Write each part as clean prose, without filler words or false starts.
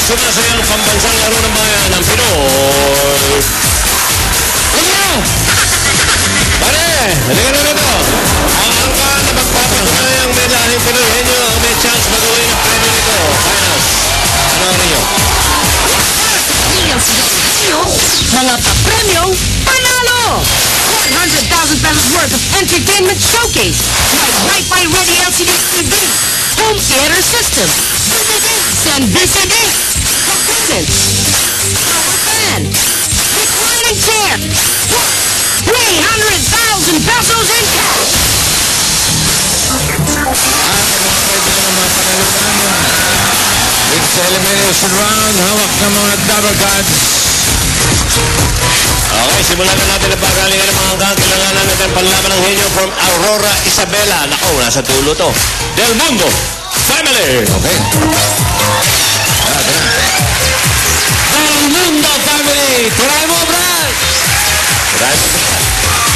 sumasayang pambansang laro ng bayan ng Pinoy. Halika! Pare, halika na rito. Ang angka na magpapatunayang may lahing Pinoy ang may chance magawin ng premyo nito. Finals. Ano rin yun? Mga pa-premyong panalo! 100,000 pesos worth of entertainment showcase like Wi-Fi ready LCD TV, home theater system, DVDs and VCDs, equipment, power fan, reclining chair, 300,000 pesos in cash! It's elimination round. Hawak ng mga double cards. Okay, simulan na natin ang pagalingan ng mga hanggang. Kailangan natin panlaban ng henyo from Aurora Isabela. Naku, nasa dulo to. Del Mundo Family. Okay. Del Mundo Family. Try mo, Brad. Try mo, Brad.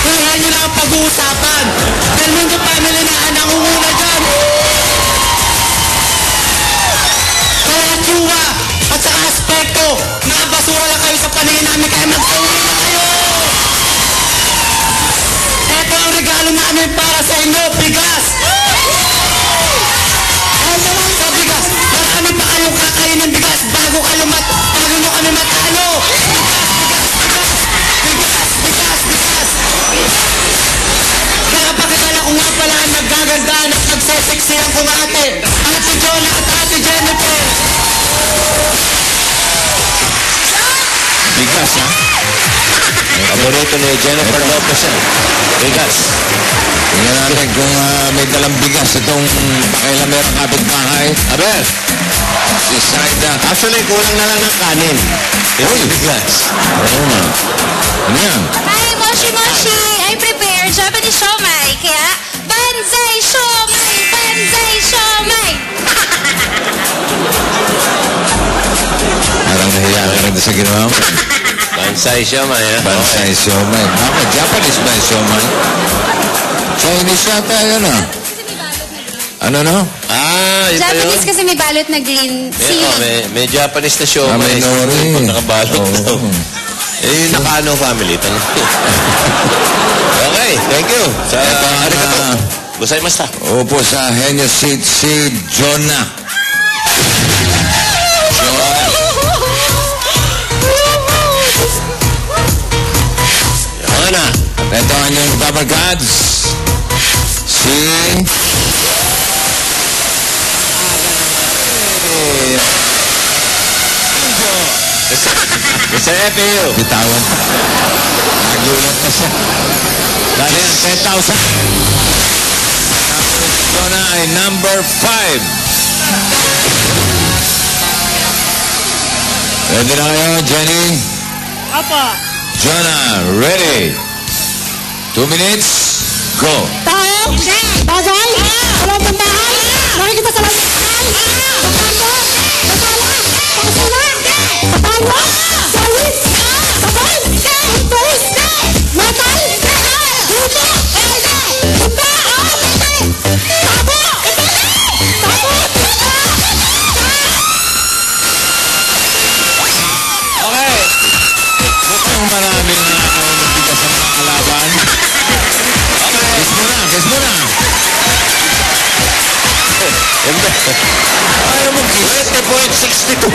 Kaya nyo lang ang pag-uusapan. Del Mundo Family na nangunguna dyan. Kaya Chua at saka Aspekto, nakabasura lang kayo sa paningin namin kaya mag-uwi na kayo. Ito ang regalo namin para sa inyo, bigas. Ano lang sa bigas? Marami pa kayong kakain ng bigas bago nyo kami matalo. Kaya pakitala ko nga pala ang naggagandaan at nagseseksihan ko nga ate. Ate Jonah at ate Jennifer. Bigas, ha? Paborito ni Jennifer Lopez. Bigas. Tingnan natin kung may dalang bigas itong pakilamerang kapitbahay. Aber, Si Saida. actually, kulang na lang ng kanin. Uy! Bigas. Oo nga. Ano yan? Hi, Moshi Moshi! I prepared Japanese siomai, kaya Banzai Siomai! Banzai Siomai! Parang nahiya ka rin sa ginawa mo. Bansay siomay, ha? Bansay siomay. Bakit? Japanese ba yung siomay? Chinese yata yun, ha? Ano, no? Ah, ito Japanese yun. kasi may balot na green. May Japanese na siomay. May nori. Nakabalot daw. Yung Nakano family. Okay, thank you. Sa arigato. Gozaimashita. Upo sa Henyo Seat si Jonah. Yan na. Ito ang inyong double cards. Si... Mr. FAU. Bitawan. Nagulat na siya. Dahil yan, 10,000. Jonah ay number 5. Ready na kayo, Jenny? Apa. Jonah, ready? 2 minutes, go. Tayo? Bagay? Walang bandahan? Nakikita sa langit? Tatando? Tatala? Pasala? Tatalo? Sawis? Sabay? Impres? Metal? Luto? Punta? Tabo? Tabo? Okay. Mukhang maraming nabigas ang mga kalaban. Okay. Kiss mo na. Ayaw mo, 20.62.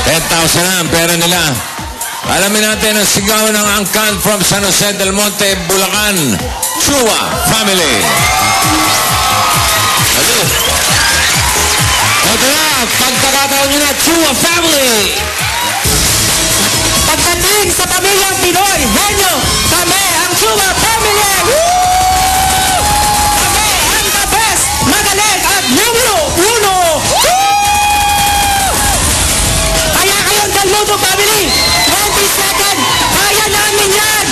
10,000 na ang pera nila. Alamin natin ang sigaw ng angkan from San Jose del Monte, Bulacan. Chua Family. Ano? Ito na, pagkakataon nyo na, Chua Family. Pagdating sa pamilyang Pinoy, henyo, kami ang Chua Family! Woo! Kami ang the best, magaling at numero 1! Kaya kayong Del Mundo Family, 20 second, kaya namin yan!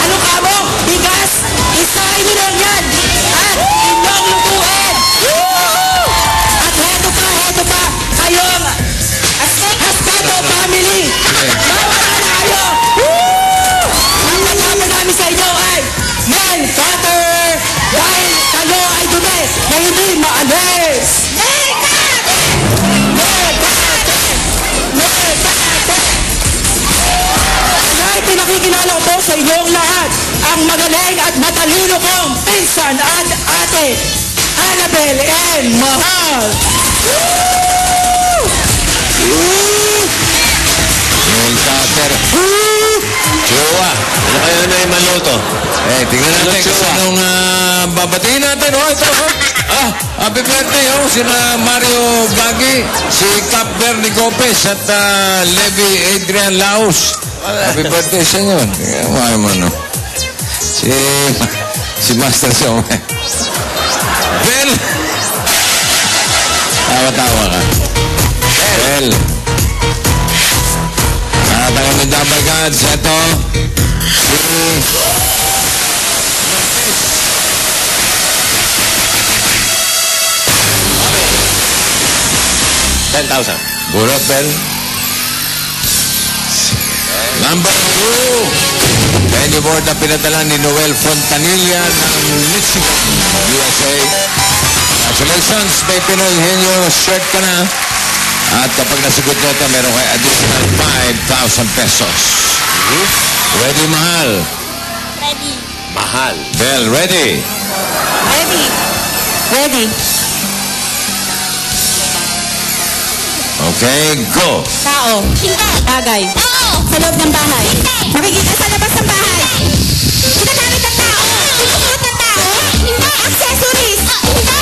Ano ka mo? Bigas? Isahin nyo lang yan! At inyong lutuin! At heto pa, kayong Aspeto Family! Mawala na kayo! Ang kasama namin sa inyo ay men, father, dahil kayo ay dumi. ipapakilala ko po sa inyong lahat ang magaling at matalino kong pinsan at ate, Annabel and Mahal. Yung cutter. Chua. Ano kaya na yung maluto? Tingnan natin Chua. kung anong babatiin natin. Ito. Happy birthday, sina Mario Gagi, si Cap Bernie Gopez at Levi Adrian Laos. Happy birthday sa inyo. Tingnan mo ano. Si Master Show. Bel! Tawa-tawa ka. Bel! Tayo ng Double Gods. Ito, si... 10,000. Burot, Bel. Number 2. Penny board na pinadala ni Noel Fontanilla ng Michigan, USA. Congratulations, may Pinoy Henyo shirt ka na. At kapag nasagot nyo ito, meron kayo additional 5,000 pesos. Ready, Mahal? Ready. Mahal. Bel, ready? Ready. Ready. Okay, go. Tao, Hindi. bagay, Oo. sa loob ng bahay, Hindi. makikita sa labas ng bahay, Ginagamit ng tao. Sinusuot ng tao. Hindi. Accessories. Hindi.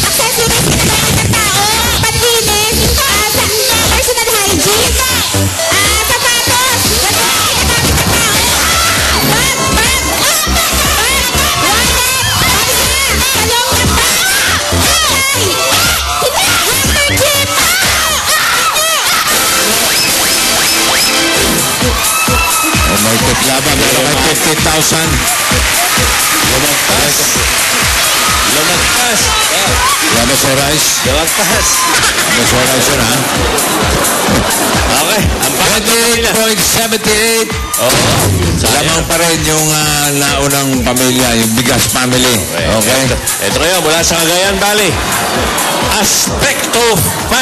Accessories ginagamit ng tao. Panlinis. Hindi. Personal hygiene. Hindi. Sapatos. Hindi. Ginagamit ng tao. Bag. Bag. Bag. Wallet. Pagsa. Talong ng bag. Ay. Hindi. Handkerchief. Oh, may titlaba. Meron kayo 50,000. Lumagpas. Lumagpas. Labas o rice? Lumagpas. Labas o rice yun, ha? Okay. Ang bakit nila. 28.78. Oo. Lamang pa rin yung naunang pamilya, yung Bigas family. Okay? Ito kayo, mula sa Cagayan Valley. Aspecto Family.